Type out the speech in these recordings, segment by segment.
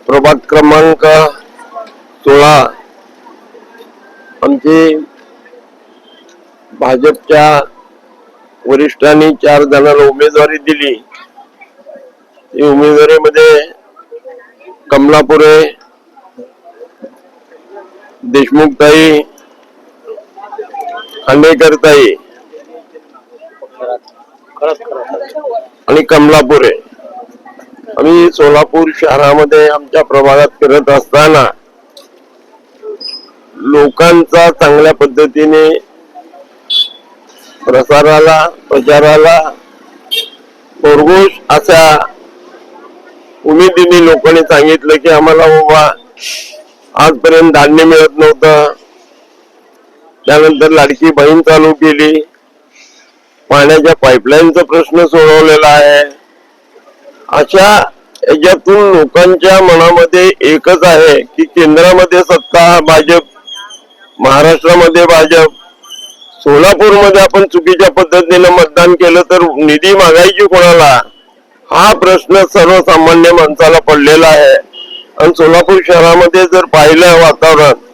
प्रभाग क्रमांक 16 आमची भाजपच्या वरिष्ठांनी 4 जणांना उमेदवारी दिली। उमेदवारीमध्ये कमलापुरे, देशमुखताई, खांडेकरताई आणि कमलापुरे। आम्ही सोलापूर शहरामध्ये आमच्या प्रभागात फिरत असताना लोकांचा चांगल्या पद्धतीने प्रचाराला खरगोश अशा उमेदीने लोकांनी सांगितलं की आम्हाला बाबा आजपर्यंत धान्य मिळत नव्हतं, त्यानंतर लाडकी बहीण चालू केली, पाण्याच्या पाईपलाईनचा प्रश्न सोडवलेला आहे। अशा याच्यातून लोकांच्या मनामध्ये एकच आहे की केंद्रामध्ये सत्ता भाजप, महाराष्ट्रामध्ये भाजप, सोलापूरमध्ये आपण चुकीच्या पद्धतीने मतदान केलं तर निधी मागायची कोणाला, हा प्रश्न सर्वसामान्य माणसाला पडलेला आहे। आणि सोलापूर शहरामध्ये जर पाहिलं वातावरण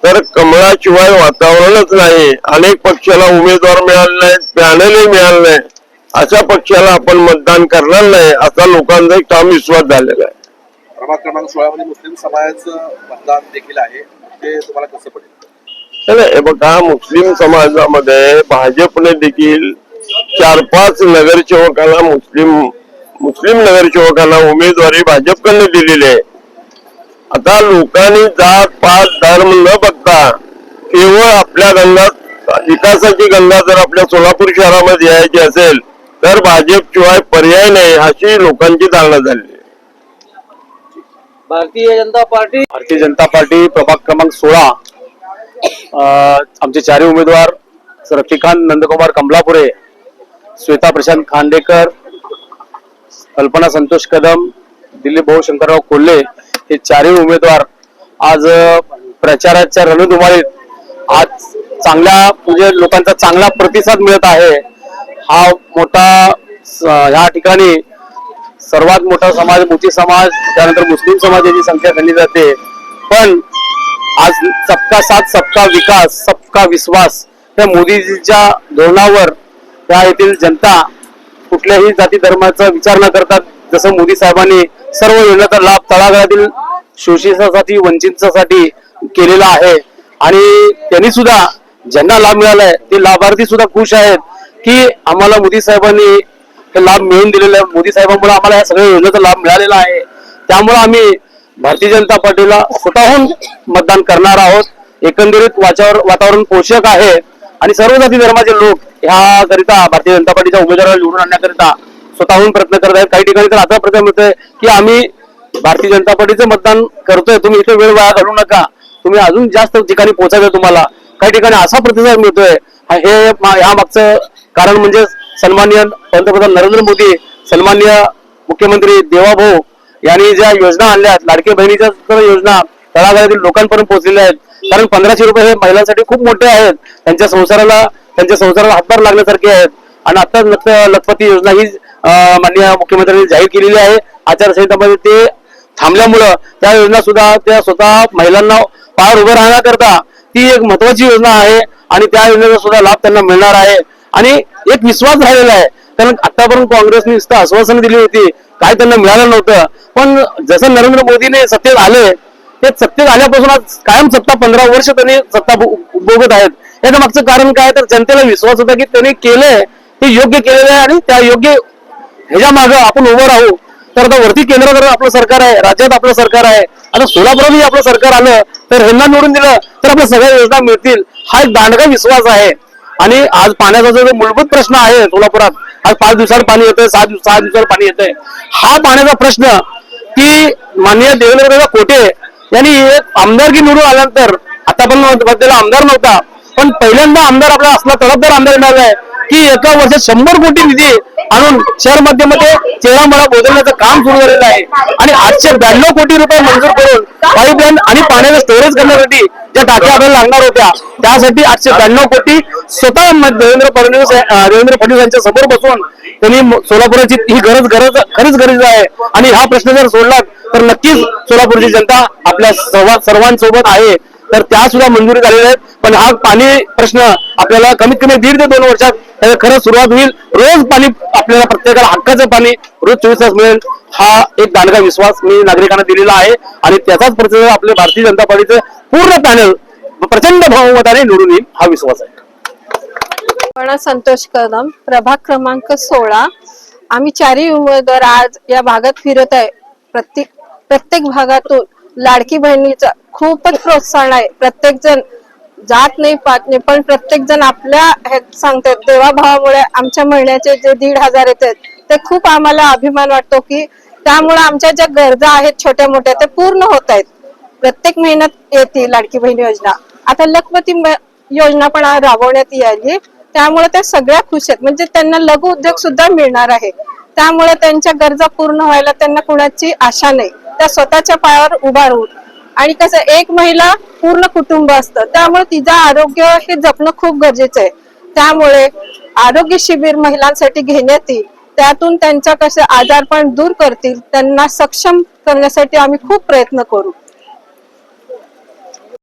तर कमळाशिवाय वातावरणच नाही। अनेक पक्षाला उमेदवार मिळाले नाहीत, पॅनलही मिळाले नाही, अशा पक्षाला आपण मतदान करणार नाही असा लोकांचा एक ठाम विश्वास झालेला आहे। प्रभाग क्रमांक 16 मध्ये मुस्लिम समाजाचं मतदान देखील आहे, ते तुम्हाला कसं पडेल? हे बघा, मुस्लिम समाजामध्ये भाजपने देखील 4-5 नगरसेवकांना मुस्लिम नगरसेवकांना उमेदवारी भाजपकडे दिलेली आहे। आता लोकांनी जात पात धर्म न बघता केवळ आपल्या विकासाची गंगा जर आपल्या सोलापूर शहरामध्ये यायची असेल तर भाजपशिवाय पर्याय नाही अशी लोकांची धारणा झाली। भारतीय जनता पार्टी प्रभाग क्रमांक 16 आमचे 4 उमेदवार रफिकांत नंदकुमार कमलापुरे, श्वेता प्रशांत खांडेकर, कल्पना संतोष कदम, दिलीप भाऊ शंकरराव कोल्हे हे 4 उमेदवार आज प्रचाराच्या रणधुमाळीत आज चांगल्या म्हणजे लोकांचा चांगला प्रतिसाद मिळत आहे। हा मोठा ह्या ठिकाणी सर्वात मोठा समाज मोठी समाज, त्यानंतर मुस्लिम समाजाची संख्या गणली जाते। पण आज सबका साथ सबका विकास सबका विश्वास या मोदीजीच्या धोरणावर त्या येथील जनता कुठल्याही जाती धर्माचा विचार न करता जसं मोदी साहेबांनी सर्व योजनांचा लाभ तळागाळातील शोषितांसाठी वंचितांसाठी केलेला आहे। आणि त्यांनी सुद्धा ज्यांना लाभ मिळालाय ते लाभार्थी सुद्धा खुश आहेत की आम्हाला मोदी साहेबांनी हे लाभ मिळवून दिलेला आहे, मोदी साहेबांमुळे आम्हाला या सगळ्या योजनेचा लाभ मिळालेला आहे। त्यामुळे आम्ही भारतीय जनता पार्टीला स्वतःहून मतदान करणार आहोत। एकंदरीत वातावरण पोषक आहे आणि सर्व जाती धर्माचे लोक ह्याकरिता भारतीय जनता पार्टीच्या उमेदवाराला निवडून आणण्याकरिता स्वतःहून प्रयत्न करत आहेत। काही ठिकाणी तर आता प्रयत्न मिळतोय की आम्ही भारतीय जनता पार्टीचं मतदान करतोय, तुम्ही इथे वेळ वाया घालू नका, तुम्ही अजून जास्त ठिकाणी पोहोचायचं तुम्हाला। काही ठिकाणी असा प्रतिसाद मिळतोय। हे ह्या मागचं कारण म्हणजे सन्माननीय पंतप्रधान नरेंद्र मोदी, सन्माननीय मुख्यमंत्री देवाभाऊ यांनी ज्या योजना आणल्यात, लाडकी बहिणीच्या योजना तळागाळातील लोकांपर्यंत पोहोचलेल्या आहेत। कारण 1500 रुपये हे महिलांसाठी खूप मोठे आहेत, त्यांच्या संसाराला हातभार लागण्यासारखे आहेत। आणि आता लखपती योजना ही माननीय मुख्यमंत्र्यांनी जाहीर केलेली आहे। आचारसंहितेमध्ये ते थांबल्यामुळं त्या योजना सुद्धा त्या स्वतः महिलांना पार उभं राहण्याकरता ती एक महत्वाची योजना आहे आणि त्या योजनेचा सुद्धा लाभ त्यांना मिळणार आहे। आणि एक विश्वास राहिलेला आहे, कारण आतापर्यंत काँग्रेसने नुसतं आश्वासन दिली होती, काय त्यांना मिळालं नव्हतं। पण जसं नरेंद्र मोदीने सत्तेत आले, ते सत्तेत आल्यापासून आज कायम सत्ता 15 वर्ष त्यांनी सत्ता भोगत आहेत। याच्या मागचं कारण काय तर जनतेला विश्वास होता की त्यांनी केलंय ते योग्य केलेलं आहे आणि त्या योग्य ह्याच्या मागं आपण उभं राहू। तर आता वरती केंद्रात आपलं सरकार आहे, राज्यात आपलं सरकार आहे, आता सोलापुरातही आपलं सरकार आलं तर ह्यांना निवडून दिलं तर आपल्या सगळ्या योजना मिळतील, हा एक दांडगा विश्वास आहे। आणि आज पाण्याचा जो मूलभूत प्रश्न आहे सोलापुरात, आज 5 दिवसावर पाणी येतंय, 6 दिवसावर पाणी येतंय, हा पाण्याचा प्रश्न की माननीय देवेंद्र कोटे यांनी एक आमदारकी निवडून आल्यानंतर, आतापर्यंत त्याला आमदार नव्हता पण पहिल्यांदा आमदार आपला असला तडफदार आमदार मिळालाय की एका वर्षात 100 कोटी निधी आणून शहर मध्यमध्ये चेहरामळा बदलण्याचं काम सुरू झालेलं आहे आणि 892 कोटी रुपये मंजूर करून पाईपलाईन आणि पाण्याचं स्टोरेज करण्यासाठी ज्या टाक्या आपल्याला लागणार होत्या त्यासाठी 892 कोटी स्वतः देवेंद्र फडणवीस यांच्या समोर बसून त्यांनी सोलापुराची ही खरीच गरज आहे आणि हा प्रश्न जर सोडला तर नक्कीच सोलापूरची जनता आपल्या सर्वांसोबत आहे. तर त्या सुद्धा मंजुरी झालेल्या आहेत. पण हा पाणी प्रश्न आपल्याला कमीत कमी 1.5 ते 2 वर्षात त्याला खरं सुरुवात होईल. रोज पाणी आपल्याला प्रत्येकाला हक्काचं पाणी रोज 24 तास मिळेल हा एक दांडगा विश्वास मी नागरिकांना दिलेला आहे आणि त्याचाच प्रतिसाद आपले भारतीय जनता पार्टीचं पूर्ण पॅनल प्रचंड बहुमताने निवडून येईल हा विश्वास आहे. संतोष कदम, प्रभाग क्रमांक 16. आम्ही 4 उमेदवार आज या भागात फिरत आहे. प्रत्येक भागातून लाडकी बहिणीचं खूपच प्रोत्साहन आहे. प्रत्येक जण जात नाही पात नाही पण प्रत्येक जण आपल्या सांगतात देवाभावामुळे आमच्या महिन्याचे जे 1,500 येतात ते खूप आम्हाला अभिमान वाटतो की त्यामुळे आमच्या ज्या गरजा आहेत छोट्या मोठ्या ते पूर्ण होत आहेत. प्रत्येक महिन्यात येते लाडकी बहीण योजना. आता लखपती योजना पण राबवण्यात आली त्यामुळे त्या सगळ्या खुश आहेत. म्हणजे त्यांना लघु उद्योग सुद्धा मिळणार आहे. त्यामुळे त्यांच्या गरजा पूर्ण व्हायला त्यांना कुणाची आशा नाही. त्या स्वतःच्या पायावर उभा राहून आणि कसं एक महिला पूर्ण कुटुंब असतं त्यामुळे तिचं आरोग्य हे जपणं खूप गरजेचं आहे. त्यामुळे आरोग्य शिबिर महिलांसाठी घेण्यात येईल. त्यातून त्यांच्या कसं आजारपण दूर करतील त्यांना सक्षम करण्यासाठी आम्ही खूप प्रयत्न करू.